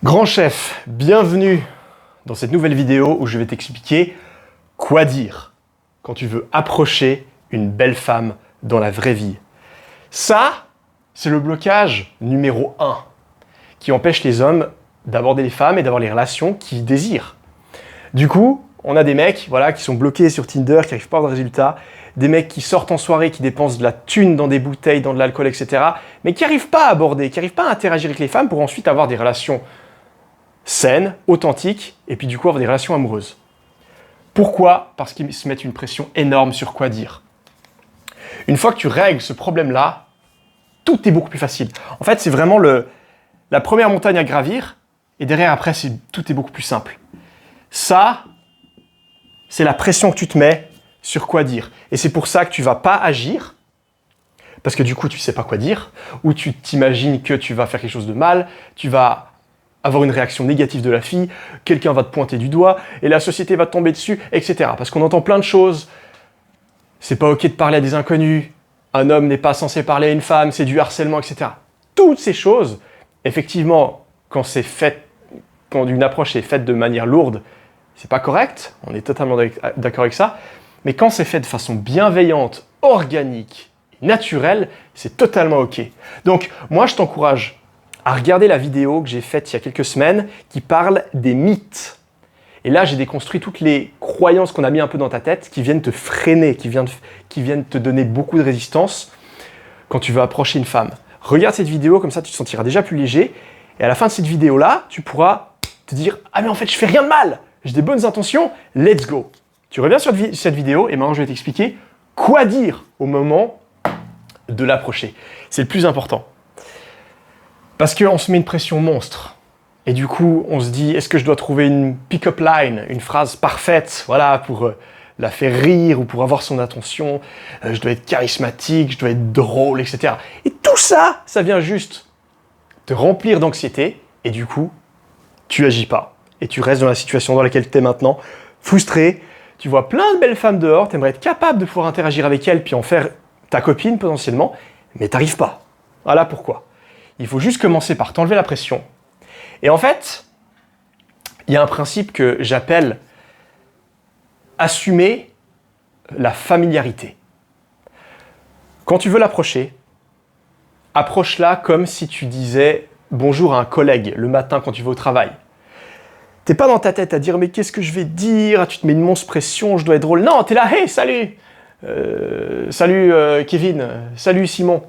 Grand chef, bienvenue dans cette nouvelle vidéo où je vais t'expliquer quoi dire quand tu veux approcher une belle femme dans la vraie vie. Ça, c'est le blocage numéro 1 qui empêche les hommes d'aborder les femmes et d'avoir les relations qu'ils désirent. Du coup, on a des mecs qui sont bloqués sur Tinder, qui n'arrivent pas à avoir de résultats, des mecs qui sortent en soirée, qui dépensent de la thune dans des bouteilles, dans de l'alcool, etc., mais qui n'arrivent pas à aborder, qui n'arrivent pas à interagir avec les femmes pour ensuite avoir des relations saines, authentiques, et puis du coup avoir des relations amoureuses. Pourquoi? Parce qu'ils se mettent une pression énorme sur quoi dire. Une fois que tu règles ce problème-là, tout est beaucoup plus facile. En fait, c'est vraiment la première montagne à gravir, et derrière, après, tout est beaucoup plus simple. Ça, c'est la pression que tu te mets sur quoi dire. Et c'est pour ça que tu ne vas pas agir, parce que du coup, tu ne sais pas quoi dire, ou tu t'imagines que tu vas faire quelque chose de mal, tu vas avoir une réaction négative de la fille, quelqu'un va te pointer du doigt, et la société va te tomber dessus, etc. Parce qu'on entend plein de choses. C'est pas ok de parler à des inconnus, un homme n'est pas censé parler à une femme, c'est du harcèlement, etc. Toutes ces choses, effectivement, quand une approche est faite de manière lourde, c'est pas correct, on est totalement d'accord avec ça, mais quand c'est fait de façon bienveillante, organique, naturelle, c'est totalement ok. Donc, moi, je t'encourage à regarder la vidéo que j'ai faite il y a quelques semaines qui parle des mythes. Et là, j'ai déconstruit toutes les croyances qu'on a mis un peu dans ta tête qui viennent te freiner, qui viennent te donner beaucoup de résistance quand tu veux approcher une femme. Regarde cette vidéo, comme ça tu te sentiras déjà plus léger. Et à la fin de cette vidéo-là, tu pourras te dire « Ah mais en fait, je fais rien de mal, j'ai des bonnes intentions, let's go !» Tu reviens sur cette vidéo et maintenant je vais t'expliquer quoi dire au moment de l'approcher. C'est le plus important. Parce qu'on se met une pression monstre. Et du coup, on se dit, est-ce que je dois trouver une pick-up line, une phrase parfaite, voilà, pour la faire rire ou pour avoir son attention. Je dois être charismatique, je dois être drôle, etc. Et tout ça, ça vient juste te remplir d'anxiété. Et du coup, tu agis pas. Et tu restes dans la situation dans laquelle tu es maintenant, frustré. Tu vois plein de belles femmes dehors, tu aimerais être capable de pouvoir interagir avec elles, puis en faire ta copine potentiellement, mais tu n'arrives pas. Voilà pourquoi. Il faut juste commencer par t'enlever la pression. Et en fait, il y a un principe que j'appelle assumer la familiarité. Quand tu veux l'approcher, approche-la comme si tu disais bonjour à un collègue le matin quand tu vas au travail. T'es pas dans ta tête à dire mais qu'est-ce que je vais dire, tu te mets une monstre pression, je dois être drôle. Non, t'es là, hey, salut, salut Kevin, salut Simon.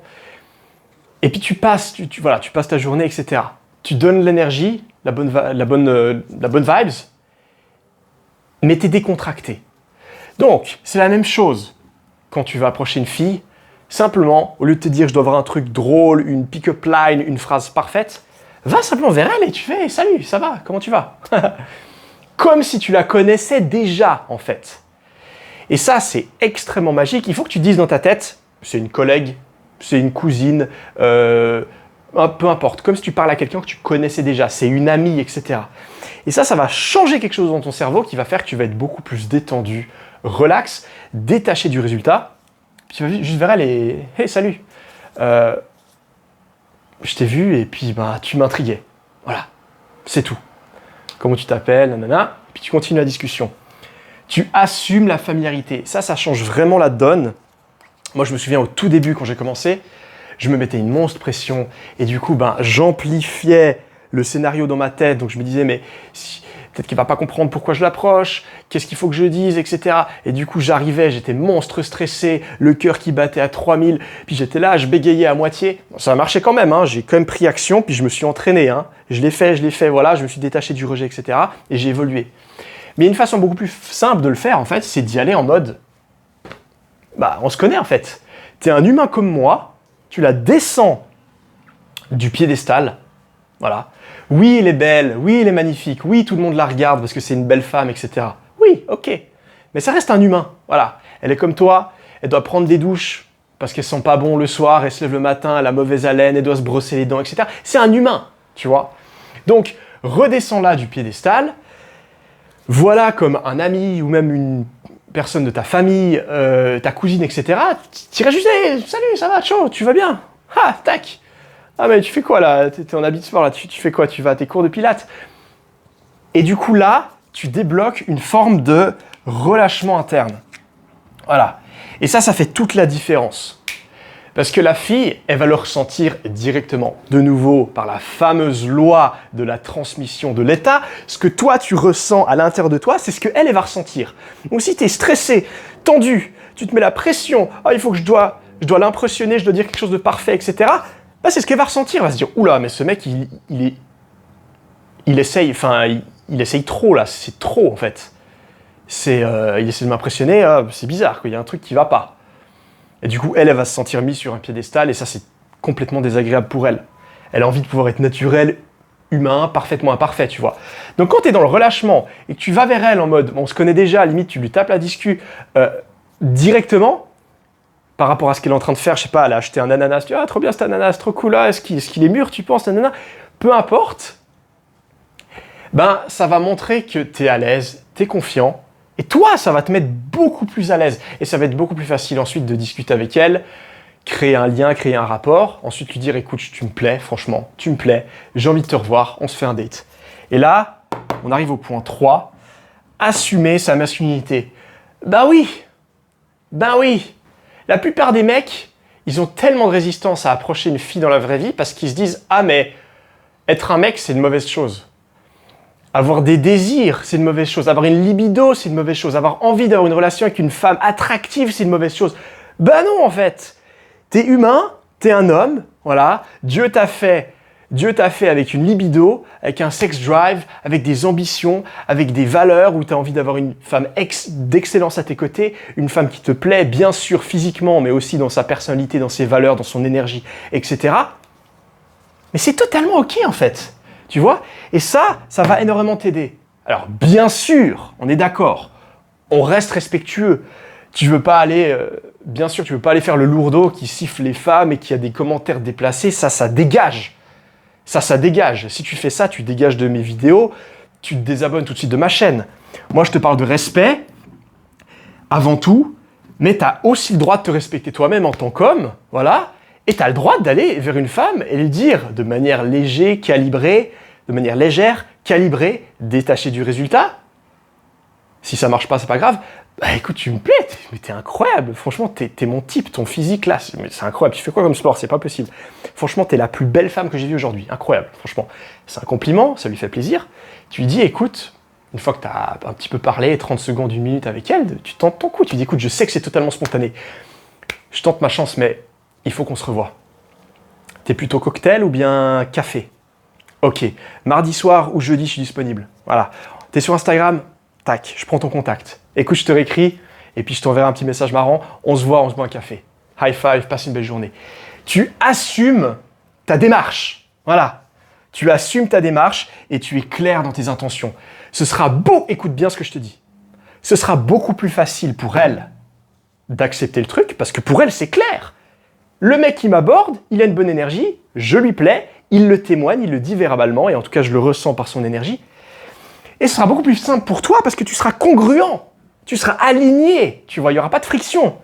Et puis tu passes ta journée, etc. Tu donnes l'énergie, la bonne vibes, mais tu es décontracté. Donc, c'est la même chose quand tu vas approcher une fille. Simplement, au lieu de te dire je dois avoir un truc drôle, une pick-up line, une phrase parfaite, va simplement vers elle et tu fais « Salut, ça va, comment tu vas ?» Comme si tu la connaissais déjà, en fait. Et ça, c'est extrêmement magique. Il faut que tu dises dans ta tête « C'est une collègue, c'est une cousine, peu importe, comme si tu parles à quelqu'un que tu connaissais déjà, c'est une amie, etc. » Et ça va changer quelque chose dans ton cerveau qui va faire que tu vas être beaucoup plus détendu, relax, détaché du résultat. Puis tu vas juste vers elle et « Hey, salut, je t'ai vu et puis tu m'intriguais. » Voilà, c'est tout. Comment tu t'appelles, nanana, puis tu continues la discussion. Tu assumes la familiarité. Ça change vraiment la donne. Moi, je me souviens au tout début, quand j'ai commencé, je me mettais une monstre pression et du coup, j'amplifiais le scénario dans ma tête. Donc, je me disais, mais peut-être qu'il ne va pas comprendre pourquoi je l'approche, qu'est-ce qu'il faut que je dise, etc. Et du coup, j'étais monstre stressé, le cœur qui battait à 3000. Puis j'étais là, je bégayais à moitié. Bon, ça a marché quand même, hein. J'ai quand même pris action, puis je me suis entraîné. Hein. Je l'ai fait, voilà, je me suis détaché du rejet, etc. Et j'ai évolué. Mais une façon beaucoup plus simple de le faire, en fait, c'est d'y aller en mode... on se connaît en fait. Tu es un humain comme moi, tu la descends du piédestal, voilà. Oui, elle est belle, oui, elle est magnifique, oui, tout le monde la regarde parce que c'est une belle femme, etc. Oui, ok. Mais ça reste un humain, voilà. Elle est comme toi, elle doit prendre des douches parce qu'elle sent pas bon le soir, elle se lève le matin, elle a mauvaise haleine, elle doit se brosser les dents, etc. C'est un humain, tu vois. Donc, redescends-la du piédestal, voilà comme un ami ou même une personne de ta famille, ta cousine, etc., tu irais juste hey, « Salut, ça va, chaud, tu vas bien ?» Ah, tac. Ah mais tu fais quoi là? T'es en habit de sport là, tu fais quoi? Tu vas à tes cours de pilates? Et du coup là, tu débloques une forme de relâchement interne. Voilà. Et ça fait toute la différence. Parce que la fille, elle va le ressentir directement. De nouveau, par la fameuse loi de la transmission de l'état, ce que toi, tu ressens à l'intérieur de toi, c'est ce qu'elle, elle va ressentir. Donc si tu es stressé, tendu, tu te mets la pression, il faut que je dois l'impressionner, je dois dire quelque chose de parfait, etc. Bah, c'est ce qu'elle va ressentir. Elle va se dire, oula, mais ce mec, il essaye trop là, c'est trop en fait. Il essaie de m'impressionner, c'est bizarre, il y a un truc qui va pas. Et du coup, elle va se sentir mise sur un piédestal et ça, c'est complètement désagréable pour elle. Elle a envie de pouvoir être naturelle, humain, parfaitement imparfait, tu vois. Donc quand tu es dans le relâchement et que tu vas vers elle en mode, on se connaît déjà, à la limite, tu lui tapes la discu directement par rapport à ce qu'elle est en train de faire, je sais pas, elle a acheté un ananas, tu dis, trop bien cet ananas, trop cool, là, est-ce qu'il est mûr, tu penses, ananas? Peu importe, ben ça va montrer que tu es à l'aise, tu es confiant. Et toi, ça va te mettre beaucoup plus à l'aise. Et ça va être beaucoup plus facile ensuite de discuter avec elle, créer un lien, créer un rapport. Ensuite, lui dire, écoute, tu me plais, franchement, tu me plais. J'ai envie de te revoir, on se fait un date. Et là, on arrive au point 3. Assumer sa masculinité. Ben oui. La plupart des mecs, ils ont tellement de résistance à approcher une fille dans la vraie vie parce qu'ils se disent, ah mais être un mec, c'est une mauvaise chose. Avoir des désirs, c'est une mauvaise chose. Avoir une libido, c'est une mauvaise chose. Avoir envie d'avoir une relation avec une femme attractive, c'est une mauvaise chose. Ben non, en fait. T'es humain, t'es un homme, voilà. Dieu t'a fait avec une libido, avec un sex drive, avec des ambitions, avec des valeurs où t'as envie d'avoir une femme d'excellence à tes côtés, une femme qui te plaît, bien sûr, physiquement, mais aussi dans sa personnalité, dans ses valeurs, dans son énergie, etc. Mais c'est totalement OK, en fait. Tu vois? Et ça va énormément t'aider. Alors, bien sûr, on est d'accord, on reste respectueux. Tu veux pas aller faire le lourdeau qui siffle les femmes et qui a des commentaires déplacés. Ça dégage. Ça dégage. Si tu fais ça, tu dégages de mes vidéos, tu te désabonnes tout de suite de ma chaîne. Moi, je te parle de respect, avant tout, mais tu as aussi le droit de te respecter toi-même en tant qu'homme, voilà. Et tu as le droit d'aller vers une femme et lui dire de manière légère, calibrée, détachée du résultat. Si ça marche pas, c'est pas grave. Bah écoute, tu me plais, mais t'es incroyable. Franchement, t'es mon type, ton physique là, c'est incroyable. Tu fais quoi comme sport? C'est pas possible. Franchement, t'es la plus belle femme que j'ai vue aujourd'hui. Incroyable, franchement. C'est un compliment, ça lui fait plaisir. Tu lui dis, écoute, une fois que t'as un petit peu parlé, 30 secondes, 1 minute avec elle, tu tentes ton coup. Tu lui dis, écoute, je sais que c'est totalement spontané. Je tente ma chance, mais il faut qu'on se revoie. T'es plutôt cocktail ou bien café? Ok. Mardi soir ou jeudi, je suis disponible. Voilà. T'es sur Instagram? Tac, je prends ton contact. Écoute, je te réécris et puis je t'enverrai un petit message marrant. On se boit un café. High five, passe une belle journée. Tu assumes ta démarche. Voilà. Tu assumes ta démarche et tu es clair dans tes intentions. Ce sera écoute bien ce que je te dis. Ce sera beaucoup plus facile pour elle d'accepter le truc parce que pour elle, c'est clair. Le mec qui m'aborde, il a une bonne énergie, je lui plais, il le témoigne, il le dit verbalement, et en tout cas, je le ressens par son énergie. Et ce sera beaucoup plus simple pour toi parce que tu seras congruent, tu seras aligné, tu vois, il n'y aura pas de friction.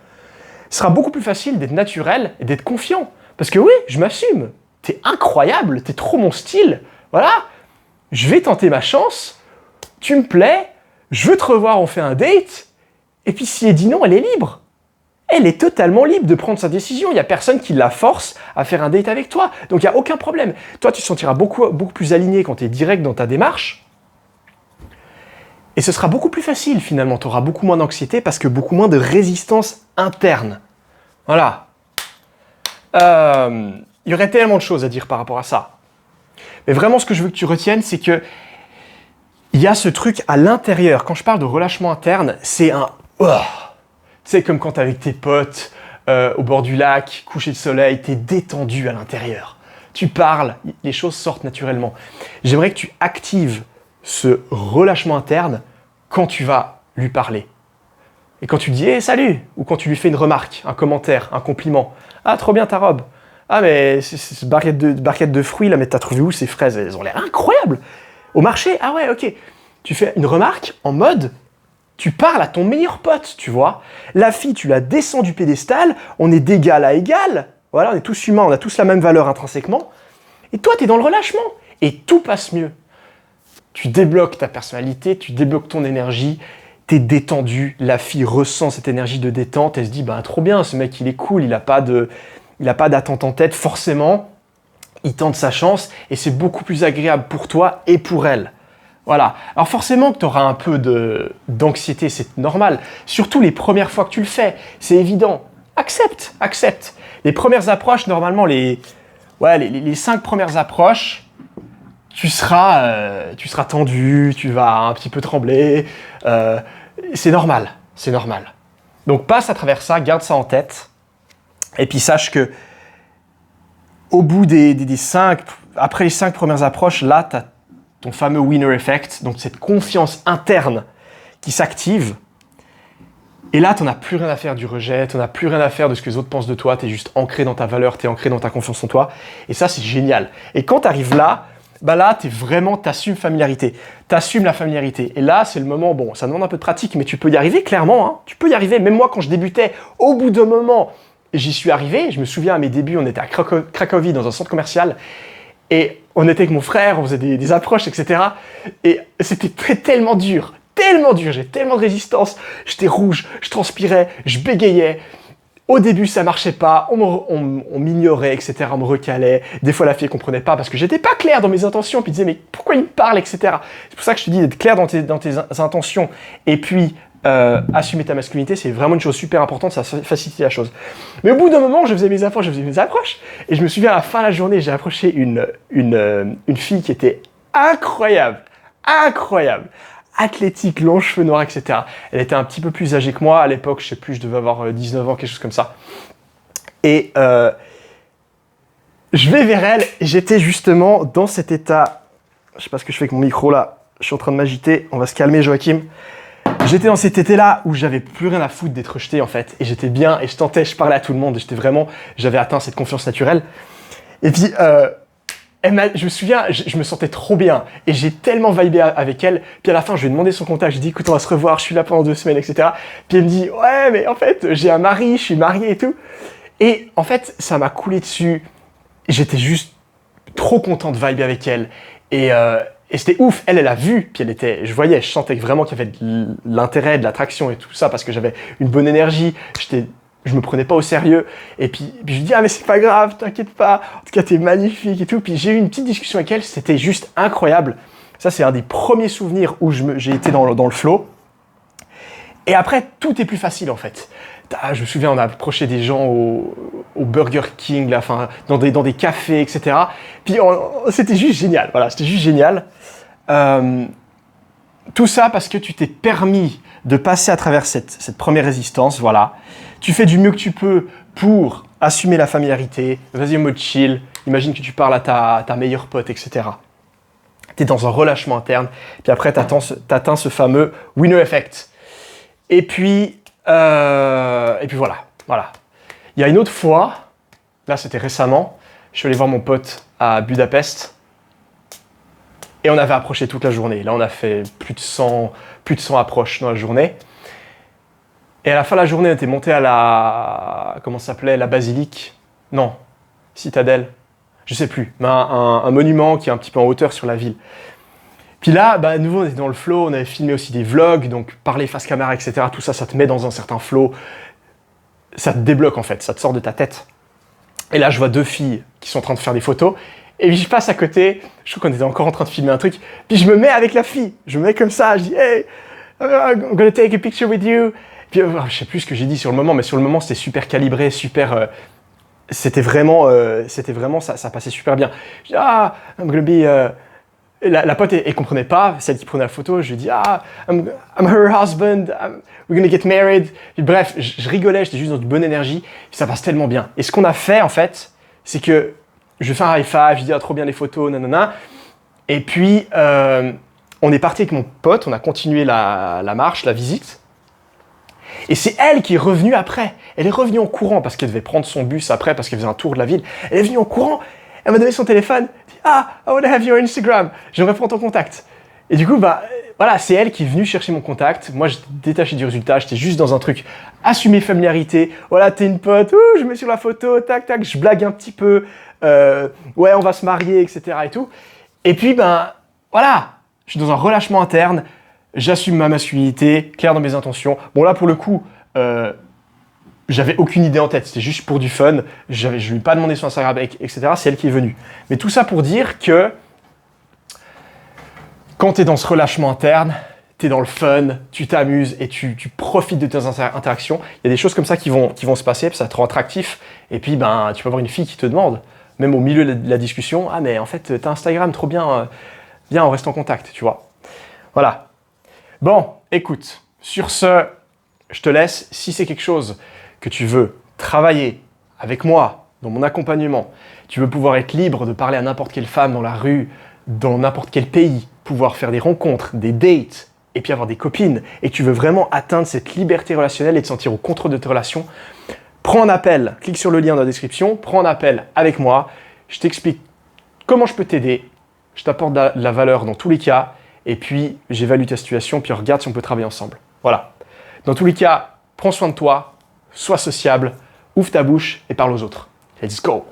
Ce sera beaucoup plus facile d'être naturel et d'être confiant. Parce que oui, je m'assume, t'es incroyable, t'es trop mon style, voilà, je vais tenter ma chance, tu me plais, je veux te revoir, on fait un date, et puis si elle dit non, elle est libre. Elle est totalement libre de prendre sa décision. Il n'y a personne qui la force à faire un date avec toi. Donc, il n'y a aucun problème. Toi, tu te sentiras beaucoup plus aligné quand tu es direct dans ta démarche. Et ce sera beaucoup plus facile, finalement. Tu auras beaucoup moins d'anxiété parce que beaucoup moins de résistance interne. Voilà. Il y aurait tellement de choses à dire par rapport à ça. Mais vraiment, ce que je veux que tu retiennes, c'est que il y a ce truc à l'intérieur. Quand je parle de relâchement interne, c'est un... C'est comme quand t'es avec tes potes au bord du lac, coucher de soleil, t'es détendu à l'intérieur. Tu parles, les choses sortent naturellement. J'aimerais que tu actives ce relâchement interne quand tu vas lui parler. Et quand tu dis hey, « salut » ou quand tu lui fais une remarque, un commentaire, un compliment. « Ah, trop bien ta robe. Ah, mais c'est barquette de fruits, là, mais t'as trouvé où ces fraises? Elles ont l'air incroyables. Au marché? Ah ouais, ok. » Tu fais une remarque en mode... Tu parles à ton meilleur pote, tu vois. La fille, tu la descends du pédestal, on est d'égal à égal, Voilà, on est tous humains, on a tous la même valeur intrinsèquement. Et toi, tu es dans le relâchement. Et tout passe mieux. Tu débloques ta personnalité, tu débloques ton énergie, tu es détendu. La fille ressent cette énergie de détente. Elle se dit, bah, trop bien, ce mec, il est cool, il n'a pas d'attente en tête. Forcément, il tente sa chance et c'est beaucoup plus agréable pour toi et pour elle. Voilà. Alors forcément que tu auras un peu d'anxiété, c'est normal. Surtout les premières fois que tu le fais, c'est évident. Accepte. Les premières approches, normalement, les 5 premières approches, tu seras tendu, tu vas un petit peu trembler. C'est normal. Donc passe à travers ça, garde ça en tête. Et puis sache que au bout après les 5 premières approches, là, tu as ton fameux winner effect, donc cette confiance interne qui s'active. Et là, tu n'en as plus rien à faire du rejet, tu n'en as plus rien à faire de ce que les autres pensent de toi, tu es juste ancré dans ta valeur, tu es ancré dans ta confiance en toi. Et ça, c'est génial. Et quand tu arrives là, t'assumes familiarité. T'assumes la familiarité. Et là, c'est le moment, bon, ça demande un peu de pratique, mais tu peux y arriver, clairement. Hein. Tu peux y arriver. Même moi, quand je débutais, au bout d'un moment, j'y suis arrivé. Je me souviens, à mes débuts, on était à Cracovie, dans un centre commercial. Et on était avec mon frère, on faisait des approches, etc. Et c'était tellement dur. J'ai tellement de résistance. J'étais rouge, je transpirais, je bégayais. Au début, ça marchait pas, on m'ignorait, etc. On me recalait. Des fois, la fille ne comprenait pas parce que j'étais pas clair dans mes intentions. Puis disait, mais pourquoi il me parle, etc. C'est pour ça que je te dis d'être clair dans tes intentions. Et puis, assumer ta masculinité, c'est vraiment une chose super importante, ça facilite la chose. Mais au bout d'un moment, je faisais mes approches. Et je me souviens, à la fin de la journée, j'ai approché une fille qui était incroyable. Athlétique, longs cheveux noirs, etc. Elle était un petit peu plus âgée que moi. À l'époque, je sais plus, je devais avoir 19 ans, quelque chose comme ça. Et je vais vers elle et j'étais justement dans cet état. Je sais pas ce que je fais avec mon micro là. Je suis en train de m'agiter. On va se calmer, Joachim. J'étais dans cet été-là où j'avais plus rien à foutre d'être rejeté en fait. Et j'étais bien et je parlais à tout le monde. J'avais atteint cette confiance naturelle. Et puis, je me souviens, je me sentais trop bien et j'ai tellement vibé avec elle. Puis à la fin, je lui ai demandé son contact. Je lui ai dit, écoute, on va se revoir, je suis là pendant 2 semaines, etc. Puis elle me dit, ouais, mais en fait, j'ai un mari, je suis marié et tout. Et en fait, ça m'a coulé dessus. J'étais juste trop content de vibrer avec elle. Et c'était ouf. Elle a vu. Puis je sentais vraiment qu'il y avait de l'intérêt, de l'attraction et tout ça parce que j'avais une bonne énergie. Je me prenais pas au sérieux. Et puis je lui dis, ah mais c'est pas grave, t'inquiète pas. En tout cas, t'es magnifique et tout. Puis j'ai eu une petite discussion avec elle. C'était juste incroyable. Ça, c'est un des premiers souvenirs où j'ai été dans le flow. Et après, tout est plus facile en fait. Je me souviens, on a approché des gens au Burger King, là, dans des cafés, etc. Puis c'était juste génial. Voilà, c'était juste génial. Tout ça parce que tu t'es permis de passer à travers cette première résistance. Voilà. Tu fais du mieux que tu peux pour assumer la familiarité. Vas-y en mode chill. Imagine que tu parles à ta meilleure pote, etc. Tu es dans un relâchement interne. Puis après, tu atteins ce fameux winner effect. Et puis voilà. Il y a une autre fois, là c'était récemment, je suis allé voir mon pote à Budapest et on avait approché toute la journée. Là on a fait plus de 100 approches dans la journée. Et à la fin de la journée, on était monté à la basilique? Non, citadelle, je sais plus, mais un monument qui est un petit peu en hauteur sur la ville. Puis là, à nouveau, on était dans le flow, on avait filmé aussi des vlogs, donc parler face caméra, etc. Tout ça, ça te met dans un certain flow. Ça te débloque en fait, ça te sort de ta tête. Et là, je vois 2 filles qui sont en train de faire des photos. Et puis je passe à côté, je trouve qu'on était encore en train de filmer un truc. Puis je me mets avec la fille, je me mets comme ça, je dis « Hey, I'm gonna take a picture with you ». Puis je sais plus ce que j'ai dit sur le moment, mais sur le moment, c'était super calibré, super... c'était vraiment, ça passait super bien. Je dis « Ah, I'm gonna be... La pote, elle comprenait pas, celle qui prenait la photo. Je lui dis, I'm her husband, we're gonna get married. Puis, bref, je rigolais, j'étais juste dans une bonne énergie. Puis ça passe tellement bien. Et ce qu'on a fait, en fait, c'est que je fais un high five, je dis, trop bien les photos, nanana. Et puis, on est parti avec mon pote, on a continué la marche, la visite. Et c'est elle qui est revenue après. Elle est revenue en courant parce qu'elle devait prendre son bus après, parce qu'elle faisait un tour de la ville. Elle est venue en courant. Elle m'a donné son téléphone. I want to have your Instagram. J'aimerais prendre ton contact. Et du coup, bah, voilà, c'est elle qui est venue chercher mon contact. Moi, j'étais détaché du résultat. J'étais juste dans un truc, assumer familiarité. Voilà, t'es une pote, ouh, je mets sur la photo, tac, tac, je blague un petit peu. Ouais, on va se marier, etc. et tout. Et puis, ben, voilà, je suis dans un relâchement interne. J'assume ma masculinité, clair dans mes intentions. Bon, là, pour le coup, j'avais aucune idée en tête. C'était juste pour du fun. Je ne lui ai pas demandé son Instagram, etc. C'est elle qui est venue. Mais tout ça pour dire que quand tu es dans ce relâchement interne, tu es dans le fun, tu t'amuses et tu profites de tes interactions. Il y a des choses comme ça qui vont se passer, puis ça te rend attractif. Et puis, ben, tu peux avoir une fille qui te demande, même au milieu de la discussion, « Ah, mais en fait, t'as Instagram, trop bien, viens, on reste en contact, tu vois. » Voilà. Bon, écoute, sur ce, je te laisse. Si c'est quelque chose que tu veux travailler avec moi, dans mon accompagnement, tu veux pouvoir être libre de parler à n'importe quelle femme dans la rue, dans n'importe quel pays, pouvoir faire des rencontres, des dates, et puis avoir des copines, et tu veux vraiment atteindre cette liberté relationnelle et te sentir au contrôle de tes relations, prends un appel, clique sur le lien dans la description, prends un appel avec moi, je t'explique comment je peux t'aider, je t'apporte de la valeur dans tous les cas, et puis j'évalue ta situation, puis on regarde si on peut travailler ensemble. Voilà. Dans tous les cas, prends soin de toi, sois sociable, ouvre ta bouche et parle aux autres. Let's go!